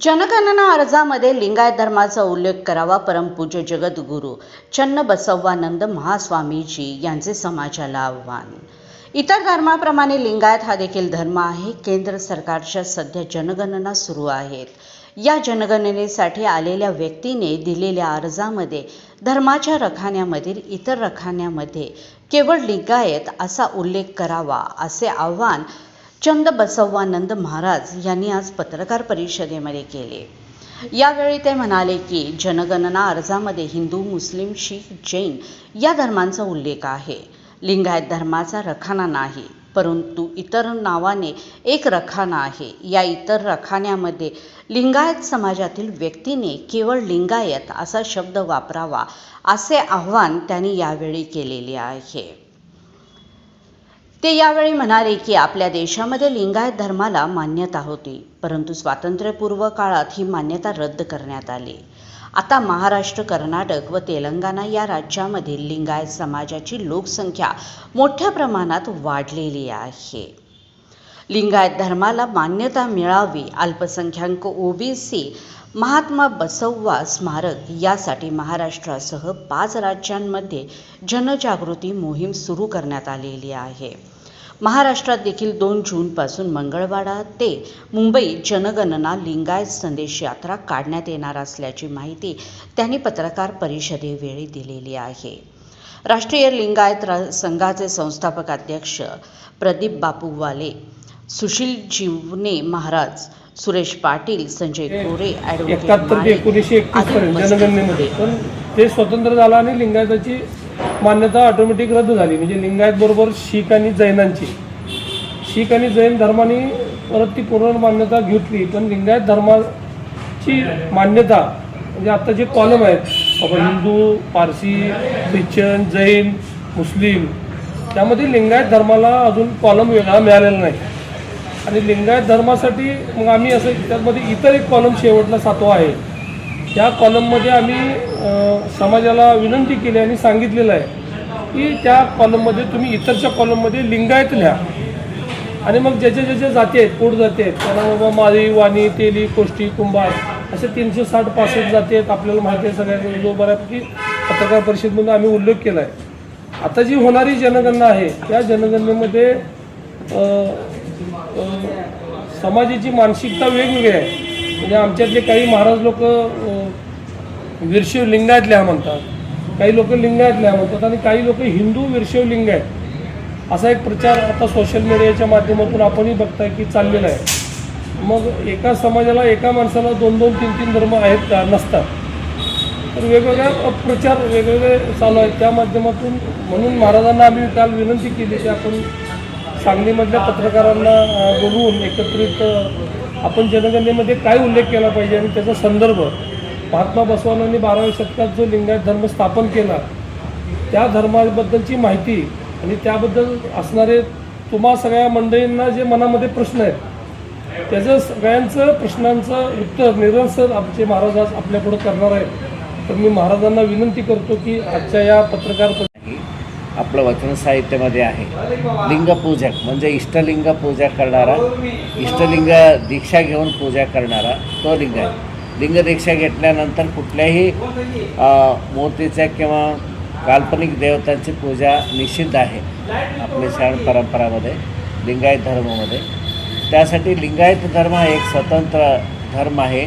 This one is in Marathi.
जनगणना अर्जामध्ये लिंगायत धर्माचा उल्लेख करावा. परमपूज्य जगद्गुरू चन्नबसव्वानंद महास्वामीजी यांचे समाजाला आव्हान. इतर धर्माप्रमाणे लिंगायत हा देखील धर्म आहे. केंद्र सरकारच्या सध्या जनगणना सुरू आहेत. या जनगणनेसाठी आलेल्या व्यक्तीने दिलेल्या अर्जामध्ये धर्माच्या रखान्यामधील इतर रखान्यामध्ये केवळ लिंगायत असा उल्लेख करावा, असे आव्हान चन्नबसव्वानंद महाराज यांनी आज पत्रकार परिषदेमध्ये केले. यावेळी ते म्हणाले की जनगणना अर्जामध्ये हिंदू, मुस्लिम, शीख, जैन या धर्मांचा उल्लेख आहे. लिंगायत धर्माचा रखाना नाही, परंतु इतर नावाने एक रखाना आहे. या इतर रखान्यामध्ये लिंगायत समाजातील व्यक्तीने केवळ लिंगायत असा शब्द वापरावा, असे आव्हान त्यांनी यावेळी केलेले आहे. ते यावेळी म्हणाले की आपल्या देशामध्ये लिंगायत धर्माला मान्यता होती, परंतु स्वातंत्र्यपूर्व काळात ही मान्यता रद्द करण्यात आली. आता महाराष्ट्र, कर्नाटक व तेलंगणा या राज्यामध्ये लिंगायत समाजाची लोकसंख्या मोठ्या प्रमाणात वाढलेली आहे. लिंगायत धर्माला मान्यता मिळावी, अल्पसंख्याक ओबीसी महात्मा बसव्वा स्मारक यासाठी महाराष्ट्रासह 5 राज्यांमध्ये जनजागृती मोहीम सुरू करण्यात आलेली आहे. महाराष्ट्रात देखील 2 जूनपासून मंगळवाडा ते मुंबई जनगणना लिंगायत संदेश यात्रा काढण्यात येणार असल्याची माहिती त्यांनी पत्रकार परिषदेवेळी दिलेली आहे. राष्ट्रीय लिंगायत संघाचे संस्थापक अध्यक्ष प्रदीप बापू वाले, सुशील जीवने महाराज, सुरेश पाटील, संजय कोरे, ॲडव्होकेट 1931 जनगणनेमध्ये पण ते स्वतंत्र झालं आणि लिंगायताची मान्यता ऑटोमॅटिक रद्द झाली. म्हणजे लिंगायत बरोबर शीख आणि जैन धर्माने परत ती पूर्ण मान्यता घेतली. पण लिंगायत धर्माची मान्यता म्हणजे आता जे कॉलम आहेत आपण हिंदू, पारसी, ख्रिश्चन, जैन, मुस्लिम, त्यामध्ये लिंगायत धर्माला अजून कॉलम वेगळा मिळालेला नाही. आणि लिंगायत धर्मासाठी मग आम्ही असं त्यामध्ये इतर एक कॉलम शेवटला 7वा आहे. त्या कॉलममध्ये आम्ही समाजाला विनंती केली आणि सांगितलेलं आहे की त्या कॉलममध्ये तुम्ही इतरच्या कॉलममध्ये लिंगायत लिहा. आणि मग ज्याच्या जाती आहेत, पोट जाती आहेत, त्यांना बाबा माळी, वाणी, तेली, कोष्टी, कुंभार असे 360-65 जाती आहेत. आपल्याला माहिती आहे सगळ्यांना, जो बऱ्यापैकी पत्रकार परिषदेमध्ये आम्ही उल्लेख केला आहे. आता जी होणारी जनगणना आहे त्या जनगणनेमध्ये समाजाची मानसिकता वेगवेगळी आहे. म्हणजे आमच्यातले काही महाराज लोक वीरशैव लिंगायत लिहा म्हणतात, काही लोक लिंगायत लिहा म्हणतात आणि काही लोक हिंदू वीरशैव लिंगायत असा एक प्रचार आता सोशल मीडियाच्या माध्यमातून आपणही बघताय की चाललेला आहे. मग एका समाजाला, एका माणसाला 2-2, 3-3 धर्म आहेत का? नसतात. तर वेगवेगळ्या प्रचार वेगवेगळे चालू आहेत त्या माध्यमातून. म्हणून महाराजांना आम्ही काल विनंती केली की आपण सांगलीमधल्या पत्रकारांना बोलवून एकत्रित आपण जनगणनेमध्ये काय उल्लेख केला पाहिजे आणि त्याचा संदर्भ महात्मा बसवांनी 12व्या शतकात जो लिंगायत धर्म स्थापन केला त्या धर्माबद्दलची माहिती आणि त्याबद्दल असणारे तुम्हा सगळ्या मंडळींना जे मनामध्ये प्रश्न आहेत त्याचं सगळ्यांचं प्रश्नांचं उत्तर निरंतर आमचे महाराज आज आपल्यापुढं करणार आहेत. तर मी महाराजांना विनंती करतो की आजच्या या पत्रकार आपलं वचन साहित्यामध्ये आहे लिंगपूजक म्हणजे इष्टलिंग पूजा करणारा, इष्टलिंग दीक्षा घेऊन पूजा करणारा तो लिंगायत. लिंगदीक्षा घेतल्यानंतर कुठल्याही मूर्तीच्या किंवा काल्पनिक देवतांची पूजा निषिद्ध आहे आपल्या सण परंपरामध्ये, लिंगायत धर्मामध्ये. त्यासाठी लिंगायत धर्म हा एक स्वतंत्र धर्म आहे.